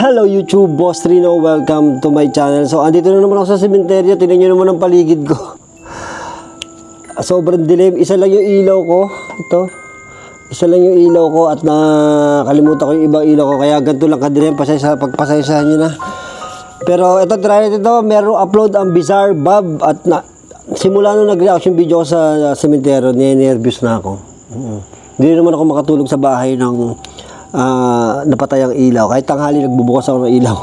Hello YouTube, Boss Trino. Welcome to my channel. So, andito na naman ako sa sementeryo. Tingnan nyo naman ang paligid ko. Sobrang dilim. Isa lang yung ilaw ko. Ito. Isa lang yung ilaw ko at nakalimutan ko yung ibang ilaw ko. Kaya ganito lang kadilim. Pagpasaysahan nyo na. Pero ito, try natin ito. Meron upload ang Bizarre Bob. At simula nung nag-reaction video ko sa sementeryo, nervyos na ako. Hindi naman ako makatulog sa bahay ng napatay ang ilaw. Kahit tanghali nagbubukas ako ng ilaw.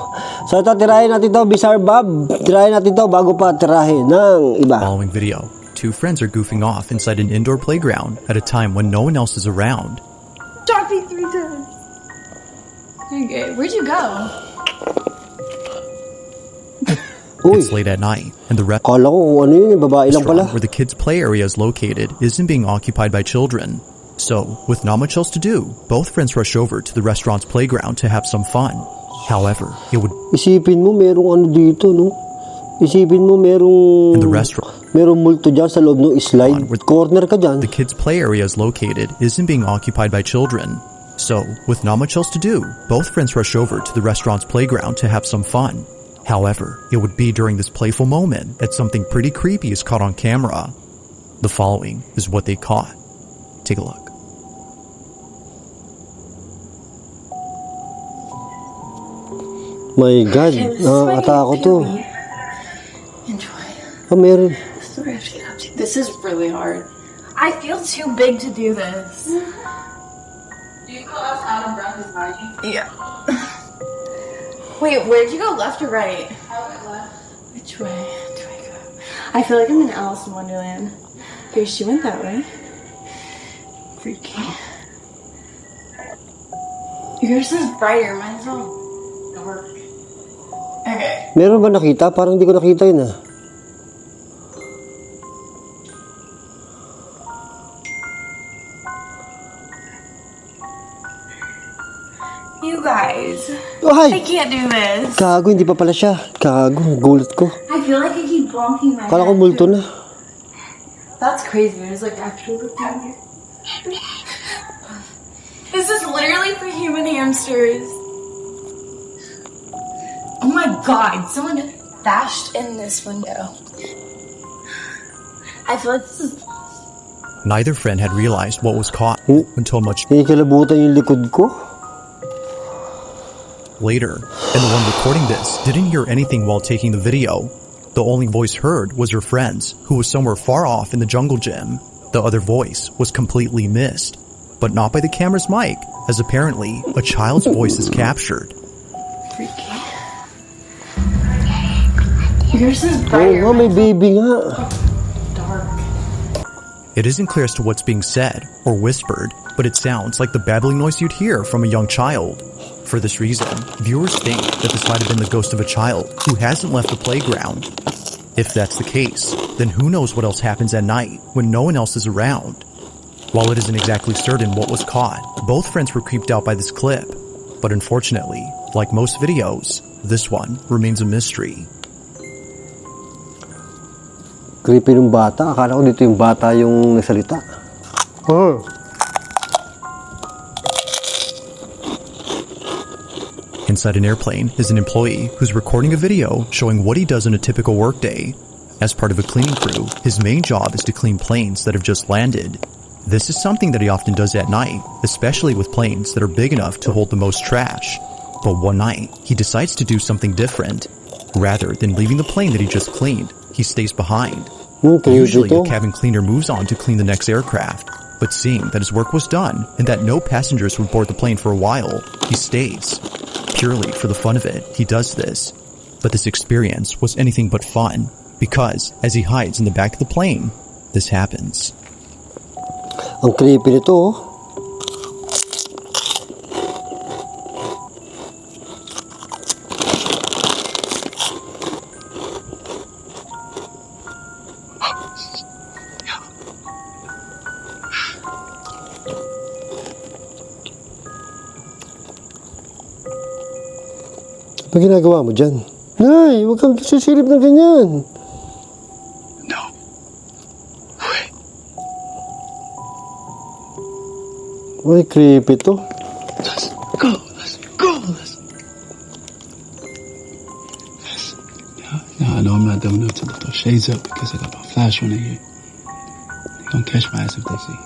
So ito, tirahin natin ito, Bizarre Bob. Tirahin natin ito bago pa tirahin ng iba. Following video, two friends are goofing off inside an indoor playground at a time when no one else is around. Shot me 3 times. Okay, where'd you go? It's late at night, and the Kala ko ano yun, babae lang pala. restaurant where the kids' play area is located isn't being occupied by children. So, with not much else to do, both friends rush over to the restaurant's playground to have some fun. However, it would Isipin mo merong ano dito, no? Isipin mo merong in the restaurant merong multo dyan sa loob ng slide. Corner ka dyan. the kids' play area is located isn't being occupied by children. So, with not much else to do, both friends rush over to the restaurant's playground to have some fun. However, it would be during this playful moment that something pretty creepy is caught on camera. The following is what they caught. Take a look. My God, nakakatakot to. Enjoy. Meron. This is really hard. I feel too big to do this. Do you feel as out of breath as I do? Yeah. Wait, where'd you go, left or right? I went left. Which way do I go? I feel like I'm in Alice in Wonderland. Okay, she went that way. Freaky. Yours is brighter, mine's all dark. Okay. Meron ba nakita? Parang hindi ko nakita yun ah. You guys, Oh, I hi! can't do this. Gago, hindi pa pala siya. Gago, gulat ko. I feel like I keep bonking my Kala ko head. multo na. That's crazy. There's like actually look down here. This is literally for human hamsters. Oh my god, someone bashed in this window. I feel like this is Neither friend had realized what was caught until much Kinikilabutan yung likod ko. later, and the one recording this didn't hear anything while taking the video. The only voice heard was her friend's, who was somewhere far off in the jungle gym. The other voice was completely missed, but not by the camera's mic, as apparently a child's voice is captured. freaky. Yours is Oo brighter. nga, may baby nga. Dark. It isn't clear as to what's being said or whispered, but it sounds like the babbling noise you'd hear from a young child. For this reason, viewers think that this might have been the ghost of a child who hasn't left the playground. If that's the case, then who knows what else happens at night when no one else is around. While it isn't exactly certain what was caught, both friends were creeped out by this clip. But unfortunately, like most videos, this one remains a mystery. Creepy ng bata. Akala ko dito yung bata yung nagsalita. Oh. Inside an airplane is an employee who's recording a video showing what he does in a typical workday. As part of a cleaning crew, his main job is to clean planes that have just landed. This is something that he often does at night, especially with planes that are big enough to hold the most trash. But one night, he decides to do something different. Rather than leaving the plane that he just cleaned, he stays behind. Usually, a cabin cleaner moves on to clean the next aircraft. But seeing that his work was done and that no passengers would board the plane for a while, he stays. Purely for the fun of it, he does this. But this experience was anything but fun, because as he hides in the back of the plane, this happens. Ang creepy nito oh. Ano ginagawa mo dyan? Nay, huwag kang sisilip ng ganyan. No. Wait. Ay, creepy to. Let's go. Let's go. Let's I know I'm not dumb enough to lift those shades up because I got my flash on it here. They gonna catch my ass if they see.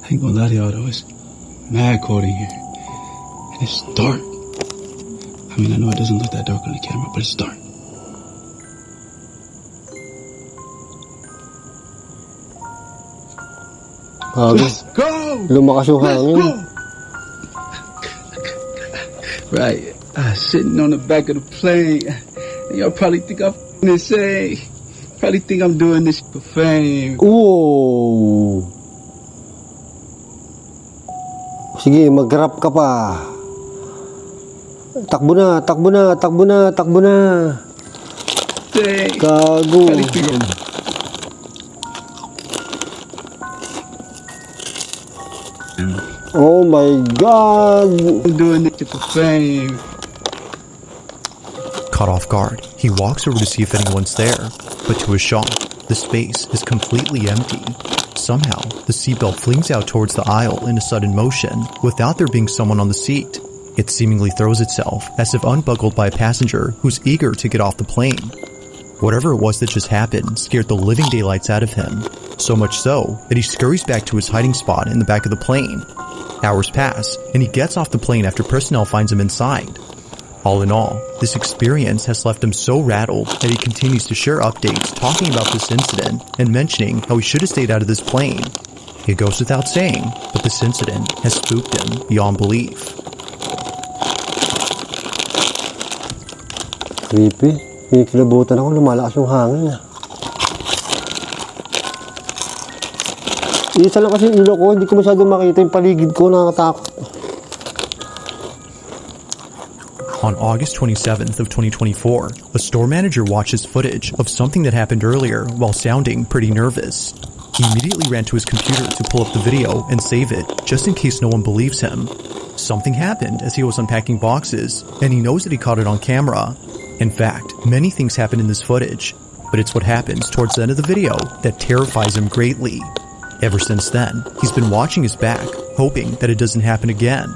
I ain't gonna lie to y'all though, it's mad cold in here. And it's dark. I mean, I know it doesn't look that dark on the camera, but it's dark. Let's go! Lumakas yung hangin. Right. Sitting on the back of the plane. And y'all probably think I'm insane. Probably think I'm doing this for fame. Ooh. Sige, mag-rap ka pa. Takbo na, takbo na, takbo na, takbo na. Dang. Gago. Probably think I'm... Oh my God. I'm doing this for fame. Caught off guard, he walks over to see if anyone's there, but to his shock, the space is completely empty. Somehow, the seatbelt flings out towards the aisle in a sudden motion, without there being someone on the seat. It seemingly throws itself, as if unbuckled by a passenger who's eager to get off the plane. Whatever it was that just happened scared the living daylights out of him, so much so that he scurries back to his hiding spot in the back of the plane. Hours pass, and he gets off the plane after personnel finds him inside. All in all, this experience has left him so rattled that he continues to share updates talking about this incident and mentioning how he should have stayed out of this plane. It goes without saying, but this incident has spooked him beyond belief. Creepy. Kinikilabutan ako, lumalakas yung hangin. Isa lang kasi yung ilo ko, hindi ko masyadong makita yung paligid ko, nakakatakot. On August 27th of 2024, a store manager watches footage of something that happened earlier while sounding pretty nervous. He immediately ran to his computer to pull up the video and save it, just in case no one believes him. Something happened as he was unpacking boxes, and he knows that he caught it on camera. In fact, many things happen in this footage, but it's what happens towards the end of the video that terrifies him greatly. Ever since then, he's been watching his back, hoping that it doesn't happen again.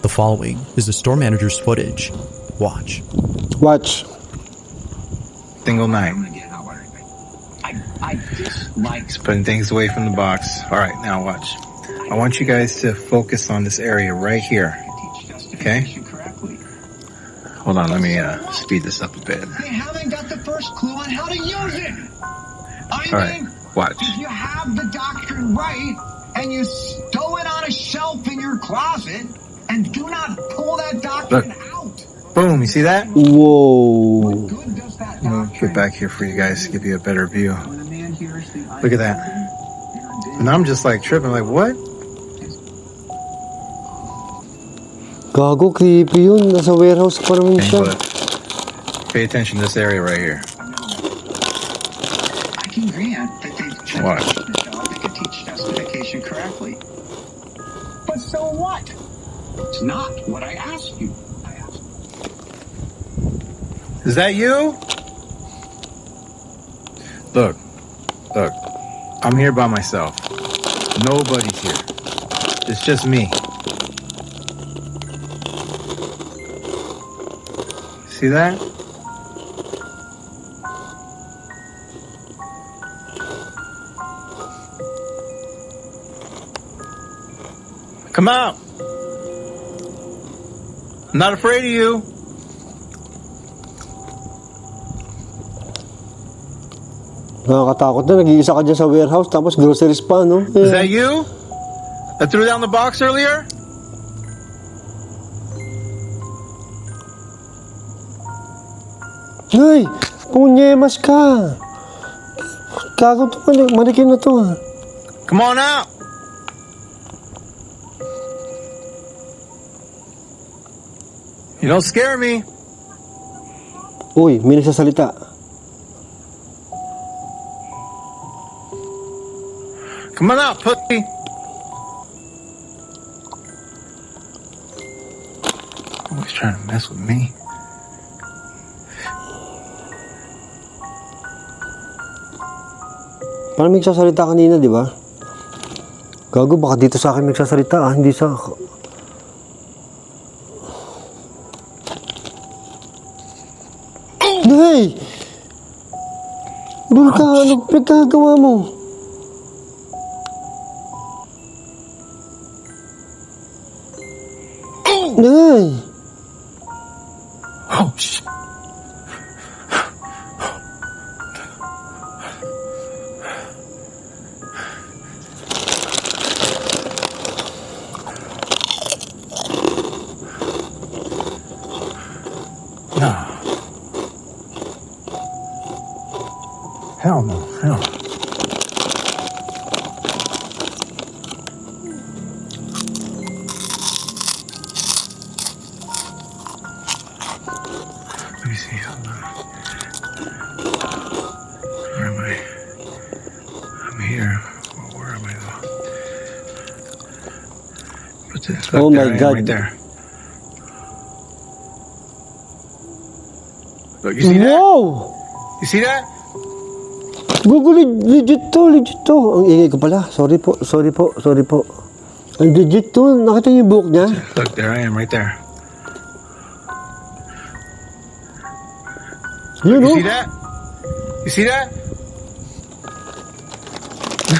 The following is the store manager's footage. Watch. Watch. Single night. Just putting things away from the box. All right, now watch. I want you guys to focus on this area right here. Okay? Hold on, let me speed this up a bit. They haven't got the first clue on how to use it. All right, watch. If you have the doctrine right and you stow it on a shelf in your closet and do not pull that doctrine out. Boom, you see that? Whoa. Good does that Let me doctrine. get back here for you guys to give you a better view. Look at that. And I'm just like tripping, like, what? Gago, creepy yun. Nasa warehouse pa naman Okay, siya. look. Pay attention to this area right here. I can grant that they've Watch. they could teach justification correctly. But so what? It's not what I asked you. Is that you? Look. I'm here by myself. Nobody's here. It's just me. See that? Come out. I'm not afraid of you. Nakakatakot na. Nag-iisa ka dyan sa warehouse tapos groceries pa, no? Is that you? That threw down the box earlier? Ay! Punyemas ka! Gago to. Manikin na to, ha? Come on out. You don't scare me. Uy, may nagsasalita. Come on out, pussy. Always trying to mess with me. Parang may nagsasalita kanina, di ba? Gago, baka dito sa akin magsasalita hindi sa... Hey! Doon ka, ano pinagkagawa mo? Hey! Oh, shit. No. Hell no. Hell. Let me see. Hold on. Where am I? I'm here. Well, where am I though? What's this? Oh Look, my there I am, God. right there. Look, you see that? Wow! You see that? Gugu, legit to. Ang ingay ko pala. Sorry po. Ang legit to. Nakita niyo yung buhok niya? Look, there I am, right there. Yun, You oh. see that? You see that?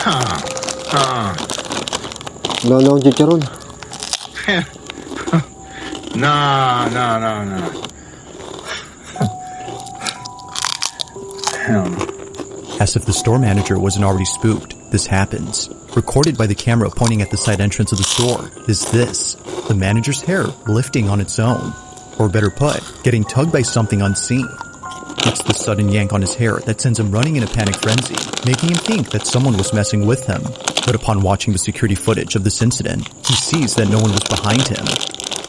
Nah. Wala na akong chicharon. Nah. Hell no. As if the store manager wasn't already spooked, this happens. Recorded by the camera pointing at the side entrance of the store is this, the manager's hair lifting on its own. Or better put, getting tugged by something unseen. It's the sudden yank on his hair that sends him running in a panic frenzy, making him think that someone was messing with him. But upon watching the security footage of this incident, he sees that no one was behind him.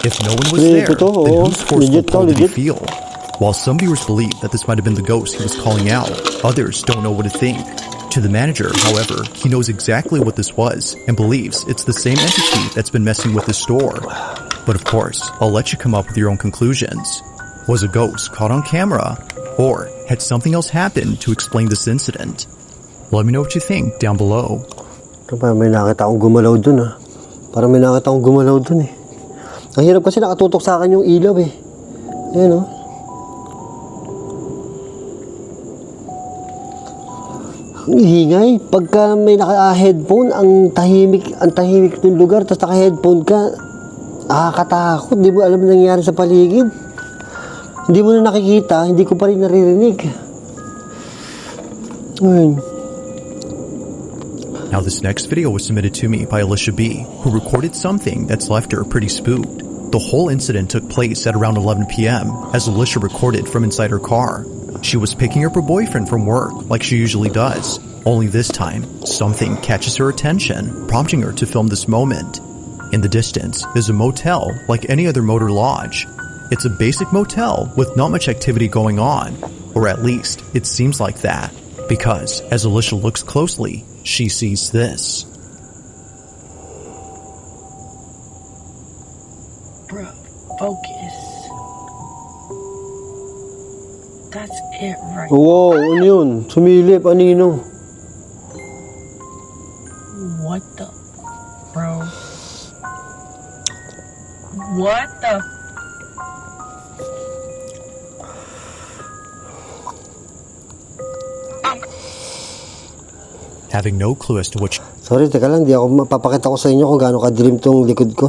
If no one was there, then whose forceful pull did he feel? While some viewers believe that this might have been the ghost he was calling out, others don't know what to think. To the manager, however, he knows exactly what this was and believes it's the same entity that's been messing with the store. But of course, I'll let you come up with your own conclusions. Was a ghost caught on camera? Or had something else happened to explain this incident? Let me know what you think down below. Parang may nakita akong gumalaw dun eh. Ang hirap kasi nakatutok sa akin yung ilaw eh. Ayan oh. Ang ingay. Pagka may naka-headphone, ang tahimik ng lugar, tapos naka-headphone ka, nakakatakot. Di mo alam na nangyari sa paligid. Hindi mo na nakikita, hindi ko pa rin naririnig. Ayun. Now this next video was submitted to me by Alicia B, who recorded something that's left her pretty spooked. The whole incident took place at around 11 p.m. as Alicia recorded from inside her car. She was picking up her boyfriend from work like she usually does, only this time, something catches her attention, prompting her to film this moment. In the distance is a motel like any other motor lodge. It's a basic motel with not much activity going on, or at least it seems like that, because as Alicia looks closely, she sees this. Bruh, focus. That's it right. Wow, ano yun? Sumilip, anino? What the? Bro. What the? Having no clue as to which Sorry, teka lang, di ako mapapakita ko sa inyo kung gaano kadilim tong likod ko.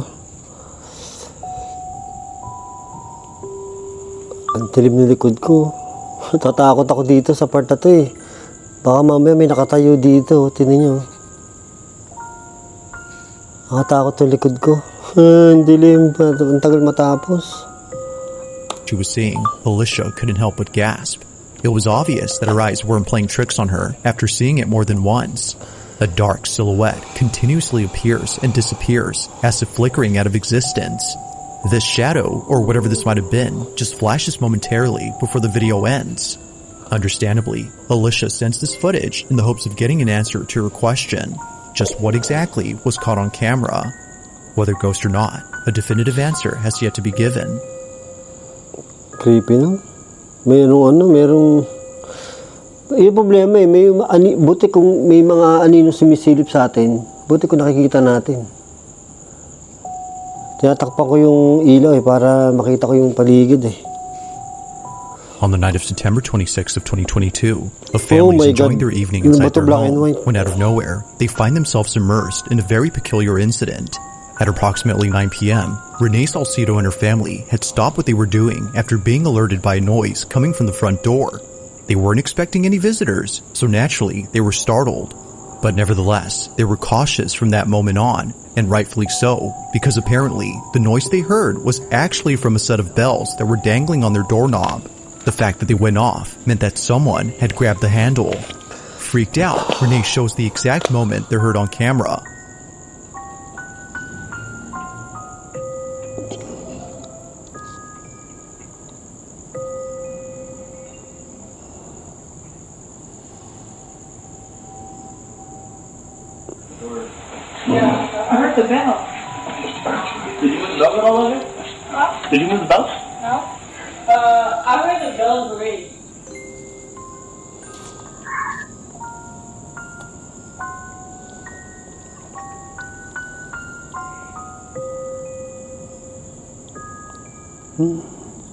Ang dilim ng likod ko. Tatakot ako dito sa part na to eh. Baka mamaya may nakatayo dito, tinan nyo. Nakatakot yung likod ko. Ang dilim pa, ang tagal matapos. she was seeing, Alicia couldn't help but gasp. It was obvious that her eyes weren't playing tricks on her after seeing it more than once. A dark silhouette continuously appears and disappears as if flickering out of existence. This shadow, or whatever this might have been, just flashes momentarily before the video ends. Understandably, Alicia sends this footage in the hopes of getting an answer to her question. Just what exactly was caught on camera? Whether ghost or not, a definitive answer has yet to be given. Creepy no? Merong yung problema eh, buti kung may mga anino sumisilip sa atin, Buti ko nakikita natin. Tinatakpan ko yung ilaw para makita ko yung paligid eh. On the night of September 26th of 2022, a family is enjoying their evening inside their home when out of nowhere, they find themselves immersed in a very peculiar incident. At approximately 9 p.m., Renee Salcido and her family had stopped what they were doing after being alerted by a noise coming from the front door. They weren't expecting any visitors, so naturally they were startled. But nevertheless, they were cautious from that moment on, and rightfully so, because apparently the noise they heard was actually from a set of bells that were dangling on their doorknob. The fact that they went off meant that someone had grabbed the handle. Freaked out, Renee shows the exact moment they're heard on camera. Yeah, I heard the bell. Did you move the bell at all over? Huh? Did you move the bell? No. I heard the bells ring.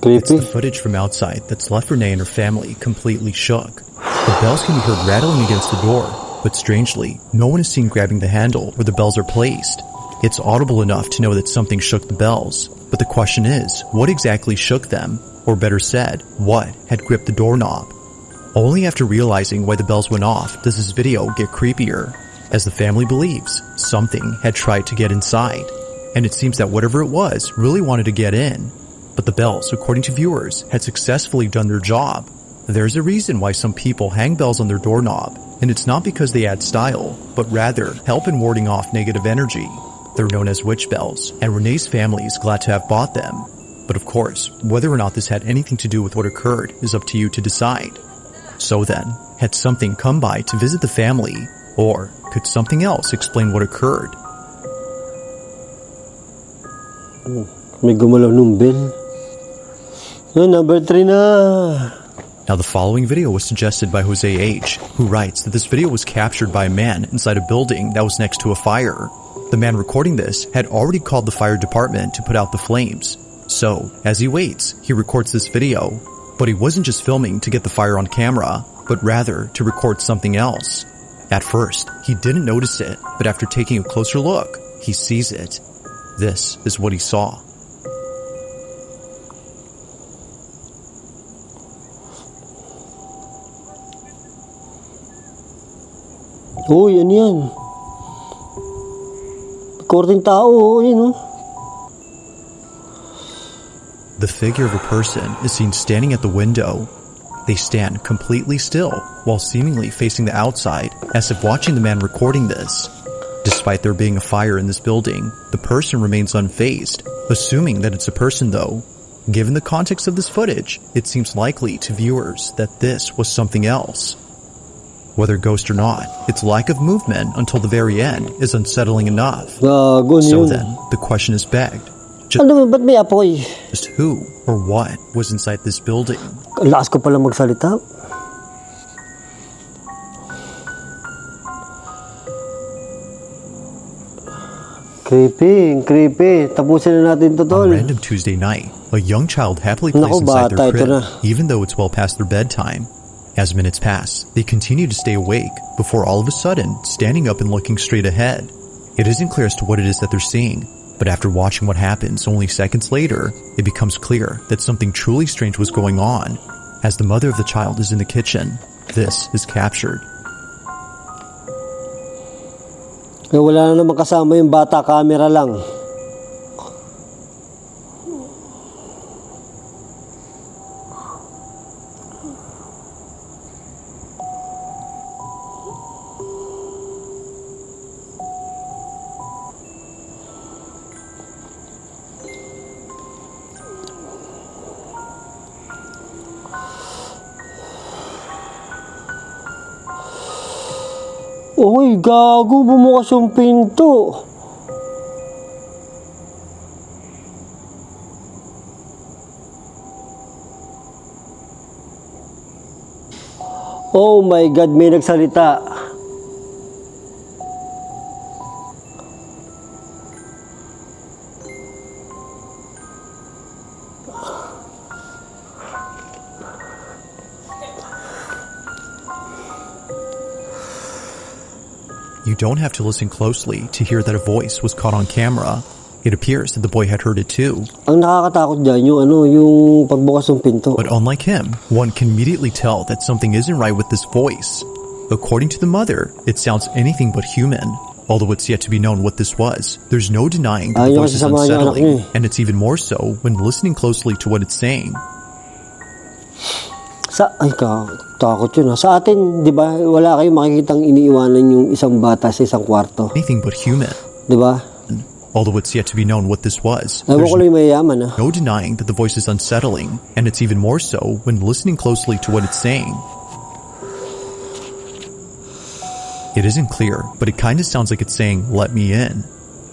It's the footage from outside that's left Renee and her family completely shook. The bells can be heard rattling against the door, but strangely, no one is seen grabbing the handle where the bells are placed. It's audible enough to know that something shook the bells, but the question is, what exactly shook them? Or better said, what had gripped the doorknob? Only after realizing why the bells went off does this video get creepier, as the family believes something had tried to get inside, and it seems that whatever it was really wanted to get in. But the bells, according to viewers, had successfully done their job. There's a reason why some people hang bells on their doorknob, and it's not because they add style, but rather help in warding off negative energy. They're known as witch bells, and Renee's family is glad to have bought them. But of course, whether or not this had anything to do with what occurred is up to you to decide. So then, had something come by to visit the family, or could something else explain what occurred? May gumalaw nung bell. Number 3 na. Now the following video was suggested by Jose H., who writes that this video was captured by a man inside a building that was next to a fire. The man recording this had already called the fire department to put out the flames. So, as he waits, he records this video. But he wasn't just filming to get the fire on camera, but rather to record something else. At first, he didn't notice it, but after taking a closer look, he sees it. This is what he saw. Uy, ano yan? Korting tao, yun. The figure of a person is seen standing at the window. They stand completely still while seemingly facing the outside, as if watching the man recording this. Despite there being a fire in this building, the person remains unfazed, assuming that it's a person though. Given the context of this footage, it seems likely to viewers that this was something else. Whether ghost or not, its lack of movement until the very end is unsettling enough. So then, the question is begged. Ba't may apoy? Just who or what was inside this building? Ang lakas ko pala magsalita. Creepy. Tapusin na natin to, tol. On a random Tuesday night, a young child happily plays inside their crib, even though it's well past their bedtime. As minutes pass, they continue to stay awake before all of a sudden standing up and looking straight ahead. It isn't clear as to what it is that they're seeing, but after watching what happens only seconds later, it becomes clear that something truly strange was going on. As the mother of the child is in the kitchen, this is captured. Wala na naman kasama yung bata, camera lang. Uy, gago, bumukas yung pinto. Oh my God, may nagsalita. You don't have to listen closely to hear that a voice was caught on camera. It appears that the boy had heard it too. Ang nakakatakot dyan, yung pagbukas ng pinto. But unlike him, one can immediately tell that something isn't right with this voice. According to the mother, it sounds anything but human. Although it's yet to be known what this was, there's no denying that the voice is unsettling, and it's even more so when listening closely to what it's saying. Takot yun. Sa atin, di ba, wala kayong makikitang iniiwanan yung isang bata sa isang kwarto. Anything but human. Di ba? Although it's yet to be known what this was, Ewan there's ko lang mayayaman, no denying that the voice is unsettling, and it's even more so when listening closely to what it's saying. It isn't clear, but it kind of sounds like it's saying, "Let me in."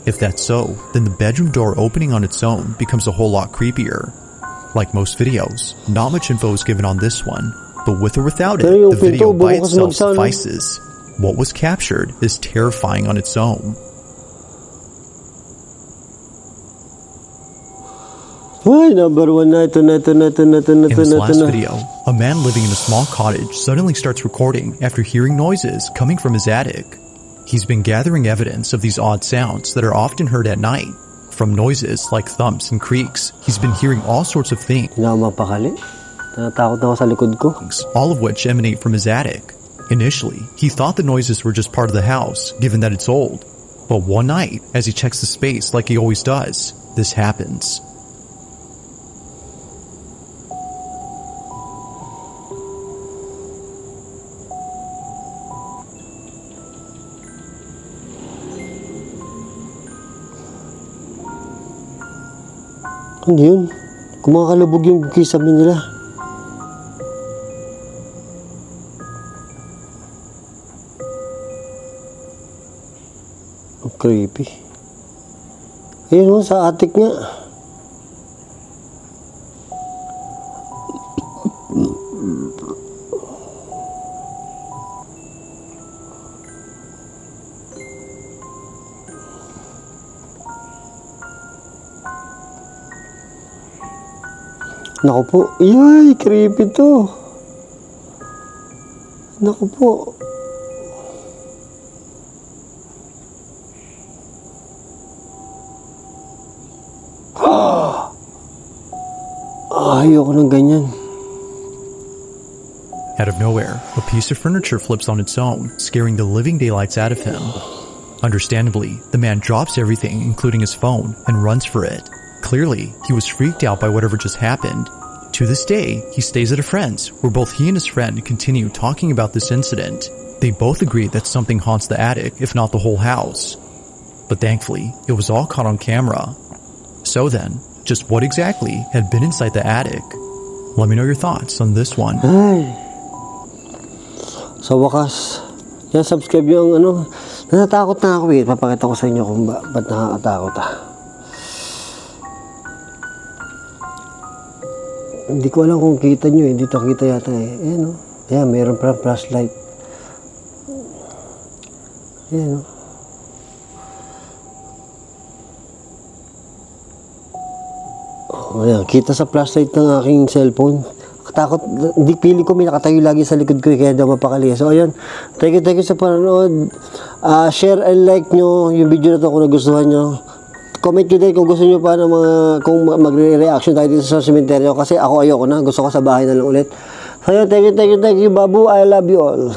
If that's so, then the bedroom door opening on its own becomes a whole lot creepier. Like most videos, not much info is given on this one, but with or without it, the video by itself suffices. What was captured is terrifying on its own. Ay, number one na ito. In this last video, a man living in a small cottage suddenly starts recording after hearing noises coming from his attic. He's been gathering evidence of these odd sounds that are often heard at night. From noises like thumps and creaks, he's been hearing all sorts of things, Natatakot ako sa likod ko. all of which emanate from his attic. Initially, he thought the noises were just part of the house, given that it's old. But one night, as he checks the space like he always does, this happens. Ano yun? Kumakalabog yung kisame nila. Ang creepy. Ayun sa attic nga. Naku po. Iyay, creepy to. Naku po. Ayoko ng ganyan. Out of nowhere, a piece of furniture flips on its own, scaring the living daylights out of him. Understandably, the man drops everything, including his phone, and runs for it. Clearly, he was freaked out by whatever just happened. To this day, he stays at a friend's, where both he and his friend continue talking about this incident. They both agree that something haunts the attic, if not the whole house. But thankfully, it was all caught on camera. So then, just what exactly had been inside the attic? Let me know your thoughts on this one. Ay. Sa wakas. Yan, subscribe yung natatakot na ako eh. Papakita ko sa inyo kung ba't nakakatakot Hindi ko alam kung kita nyo eh. Dito kita yata eh. Ayan o. Ayan, mayroon pa flashlight. Ayan o. Ayan, kita sa flashlight ng aking cellphone. Takot, hindi pili ko may nakatayo lagi sa likod ko kaya daw mapakali. So ayan, thank you sa panonood. Share and like nyo yung video na to kung nagustuhan nyo. Comment nyo din kung gusto nyo pa ng kung magre-reaction tayo dito sa Sementeryo kasi ako ayoko na, gusto ko sa bahay na lang ulit. So yun, thank you babu, I love you all.